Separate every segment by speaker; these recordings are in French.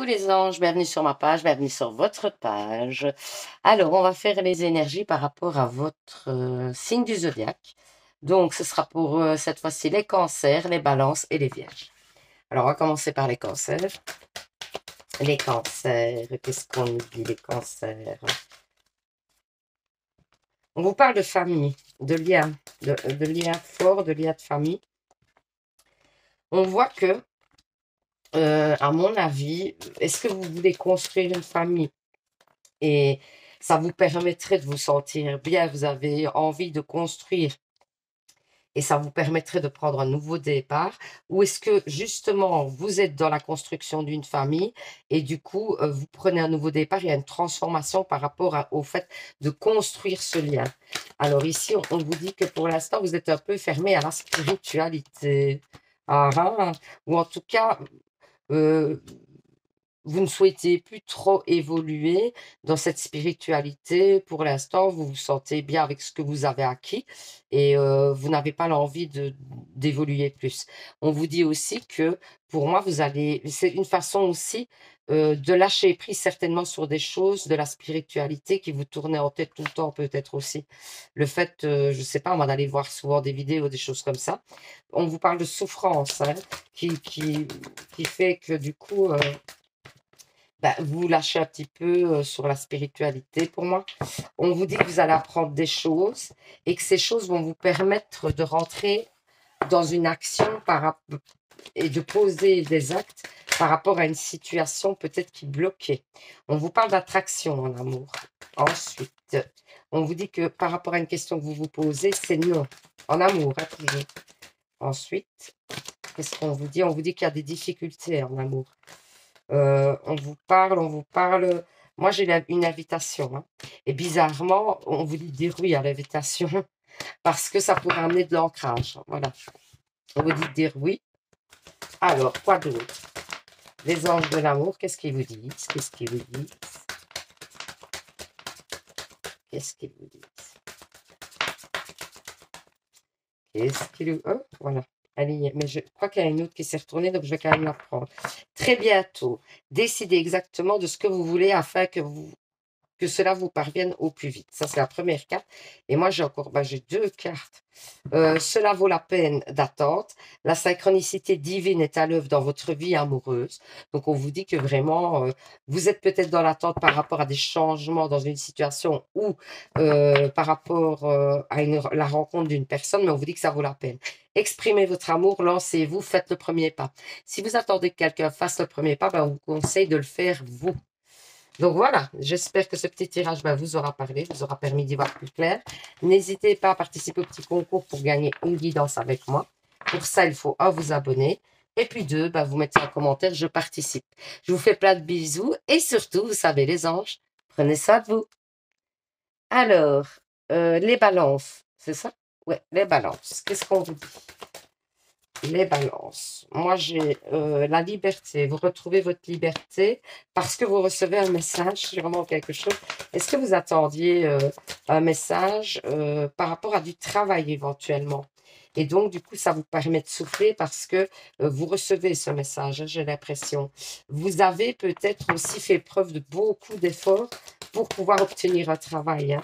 Speaker 1: Coucou les anges, bienvenue sur ma page, bienvenue sur votre page. Alors, on va faire les énergies par rapport à votre signe du zodiaque. Donc, ce sera pour cette fois-ci les cancers, les balances et les vierges. Alors, on va commencer par les cancers. Les cancers, qu'est-ce qu'on nous dit les cancers? On vous parle de famille, de liens, de liens forts, de liens de famille. On voit que, à mon avis, est-ce que vous voulez construire une famille? Et ça vous permettrait de vous sentir bien, vous avez envie de construire et ça vous permettrait de prendre un nouveau départ? Ou est-ce que justement vous êtes dans la construction d'une famille et du coup vous prenez un nouveau départ, il y a une transformation par rapport au fait de construire ce lien? Alors ici, on vous dit que pour l'instant, vous êtes un peu fermé à la spiritualité. Ah, ah. Ou en tout cas, euh, vous ne souhaitez plus trop évoluer dans cette spiritualité. Pour l'instant, vous vous sentez bien avec ce que vous avez acquis et vous n'avez pas l'envie d'évoluer plus. On vous dit aussi que pour moi, c'est une façon aussi de lâcher prise certainement sur des choses de la spiritualité qui vous tournaient en tête tout le temps, peut-être aussi. Le fait, je ne sais pas, moi, d'aller voir souvent des vidéos, des choses comme ça. On vous parle de souffrance, hein, qui fait que du coup, vous lâchez un petit peu sur la spiritualité pour moi. On vous dit que vous allez apprendre des choses et que ces choses vont vous permettre de rentrer dans une action et de poser des actes par rapport à une situation peut-être qui bloquait. On vous parle d'attraction en amour. Ensuite, on vous dit que par rapport à une question que vous vous posez, c'est non. En amour, hein, toujours. Ensuite, qu'est-ce qu'on vous dit? On vous dit qu'il y a des difficultés en amour. On vous parle. Moi, j'ai une invitation, hein. Et bizarrement, on vous dit de dire oui à l'invitation parce que ça pourrait amener de l'ancrage. Voilà. On vous dit de dire oui. Alors, quoi d'autre? Les anges de l'amour, qu'est-ce qu'ils vous disent? Qu'est-ce qu'ils vous disent? Qu'est-ce qu'ils vous disent? Qu'est-ce qu'ils vous... Oh, voilà. Allez, mais je crois qu'il y a une autre qui s'est retournée, donc je vais quand même la prendre. Très bientôt, décidez exactement de ce que vous voulez afin que cela vous parvienne au plus vite. Ça, c'est la première carte. Et moi, j'ai deux cartes. Cela vaut la peine d'attendre. La synchronicité divine est à l'œuvre dans votre vie amoureuse. Donc, on vous dit que vraiment, vous êtes peut-être dans l'attente par rapport à des changements dans une situation ou par rapport à la rencontre d'une personne, mais on vous dit que ça vaut la peine. Exprimez votre amour, lancez-vous, faites le premier pas. Si vous attendez que quelqu'un fasse le premier pas, on vous conseille de le faire vous. Donc voilà, j'espère que ce petit tirage vous aura parlé, vous aura permis d'y voir plus clair. N'hésitez pas à participer au petit concours pour gagner une guidance avec moi. Pour ça, il faut vous abonner. Et puis deux, vous mettez en commentaire, je participe. Je vous fais plein de bisous. Et surtout, vous savez les anges, prenez soin de vous. Alors, les balances, c'est ça? Ouais, les balances. Qu'est-ce qu'on vous dit? Les balances. Moi, j'ai la liberté. Vous retrouvez votre liberté parce que vous recevez un message sur vraiment quelque chose. Est-ce que vous attendiez un message par rapport à du travail éventuellement? Et donc, du coup, ça vous permet de souffler parce que vous recevez ce message, hein, j'ai l'impression. Vous avez peut-être aussi fait preuve de beaucoup d'efforts pour pouvoir obtenir un travail, hein.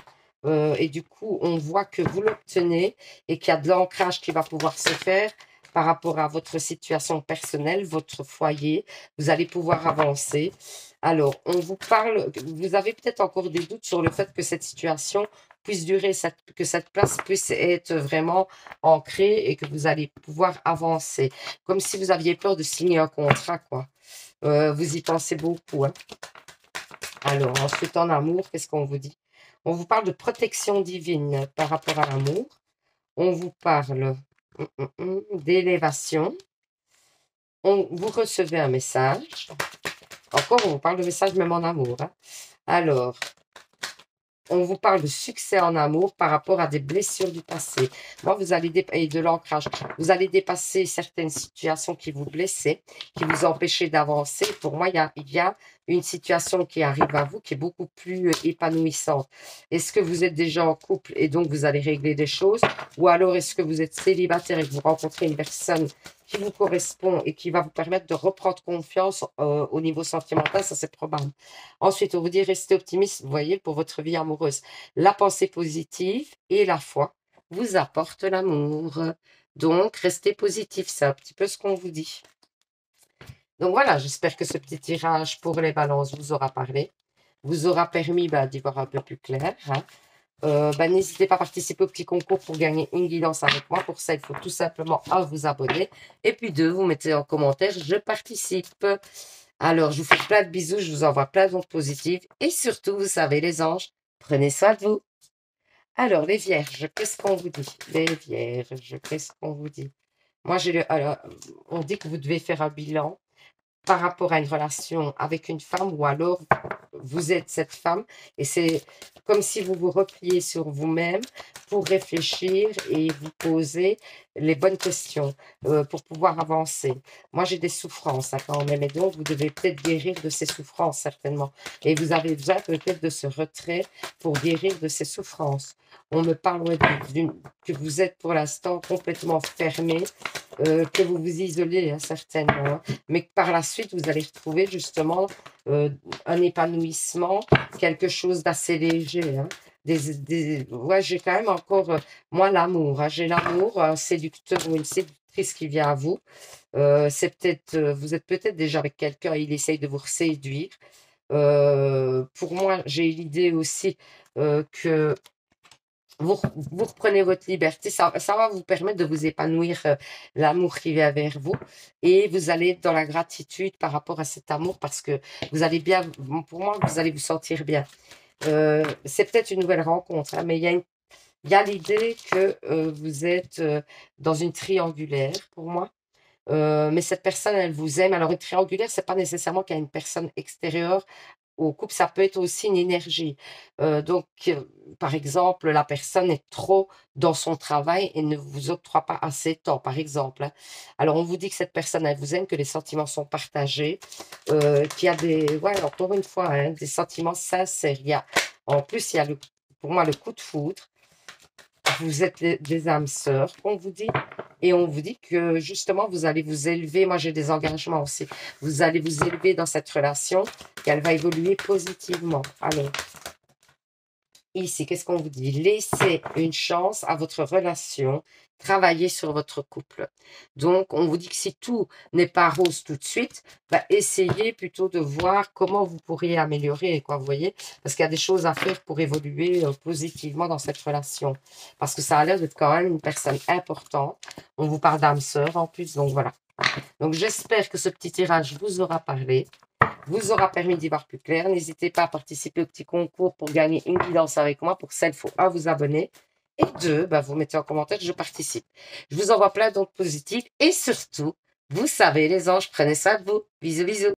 Speaker 1: Et du coup, on voit que vous l'obtenez et qu'il y a de l'ancrage qui va pouvoir se faire par rapport à votre situation personnelle, votre foyer. Vous allez pouvoir avancer. Alors, on vous parle, vous avez peut-être encore des doutes sur le fait que cette situation puisse durer, que cette place puisse être vraiment ancrée et que vous allez pouvoir avancer. Comme si vous aviez peur de signer un contrat, quoi. Vous y pensez beaucoup, hein. Alors, ensuite, en amour, qu'est-ce qu'on vous dit? On vous parle de protection divine par rapport à l'amour. On vous parle d'élévation. Vous recevez un message. Encore, on vous parle de message même en amour, hein. Alors, on vous parle de succès en amour par rapport à des blessures du passé. Moi, vous allez et de l'ancrage. Vous allez dépasser certaines situations qui vous blessaient, qui vous empêchaient d'avancer. Pour moi, il y a une situation qui arrive à vous qui est beaucoup plus épanouissante. Est-ce que vous êtes déjà en couple et donc vous allez régler des choses? Ou alors est-ce que vous êtes célibataire et que vous rencontrez une personne qui vous correspond et qui va vous permettre de reprendre confiance au niveau sentimental, ça c'est probable. Ensuite, on vous dit restez optimiste, vous voyez, pour votre vie amoureuse. La pensée positive et la foi vous apportent l'amour. Donc, restez positif, c'est un petit peu ce qu'on vous dit. Donc voilà, j'espère que ce petit tirage pour les balances vous aura parlé, vous aura permis d'y voir un peu plus clair. Hein. N'hésitez pas à participer au petit concours pour gagner une guidance avec moi. Pour ça, il faut tout simplement vous abonner. Et puis deux, vous mettez en commentaire, je participe. Alors, je vous fais plein de bisous, je vous envoie plein d'ondes positives. Et surtout, vous savez, les anges, prenez soin de vous. Alors, les vierges, qu'est-ce qu'on vous dit? Les vierges, qu'est-ce qu'on vous dit? Moi, alors, on dit que vous devez faire un bilan par rapport à une relation avec une femme ou alors vous êtes cette femme et c'est comme si vous vous repliez sur vous-même pour réfléchir et vous poser les bonnes questions pour pouvoir avancer. Moi, j'ai des souffrances quand même et donc vous devez peut-être guérir de ces souffrances certainement. Et vous avez besoin peut-être de ce retrait pour guérir de ces souffrances. On me parle que vous êtes pour l'instant complètement fermé, que vous vous isolez certainement, hein, mais que par la suite, vous allez retrouver justement un épanouissement, quelque chose d'assez léger. Hein. Ouais, j'ai quand même encore, moi, l'amour. Hein. J'ai l'amour, un séducteur ou une séductrice qui vient à vous. C'est peut-être, vous êtes peut-être déjà avec quelqu'un et il essaye de vous séduire. Pour moi, j'ai l'idée aussi que vous reprenez votre liberté, ça va vous permettre de vous épanouir, l'amour qui vient vers vous et vous allez être dans la gratitude par rapport à cet amour parce que vous allez bien, pour moi, vous allez vous sentir bien. C'est peut-être une nouvelle rencontre, hein, mais il y a l'idée que vous êtes dans une triangulaire pour moi. Mais cette personne, elle vous aime. Alors, une triangulaire, c'est pas nécessairement qu'il y a une personne extérieure au couple, ça peut être aussi une énergie. Donc, par exemple, la personne est trop dans son travail et ne vous octroie pas assez de temps, par exemple. Hein. Alors, on vous dit que cette personne, elle vous aime, que les sentiments sont partagés, qu'il y a ouais, encore une fois, hein, des sentiments sincères. En plus, il y a pour moi le coup de foudre. Vous êtes des âmes sœurs, on vous dit. Et on vous dit que justement, vous allez vous élever. Moi, j'ai des engagements aussi. Vous allez vous élever dans cette relation, qu'elle va évoluer positivement. Alors, ici, qu'est-ce qu'on vous dit? Laissez une chance à votre relation, travaillez sur votre couple. Donc, on vous dit que si tout n'est pas rose tout de suite, essayez plutôt de voir comment vous pourriez améliorer, quoi, vous voyez? Parce qu'il y a des choses à faire pour évoluer positivement dans cette relation. Parce que ça a l'air d'être quand même une personne importante. On vous parle d'âme sœur en plus, donc voilà. Donc, j'espère que ce petit tirage vous aura parlé, vous aura permis d'y voir plus clair. N'hésitez pas à participer au petit concours pour gagner une guidance avec moi. Pour ça, il faut vous abonner. Et deux, vous mettez en commentaire, je participe. Je vous envoie plein d'ondes positives. Et surtout, vous savez, les anges, prenez soin de vous. Bisous, bisous.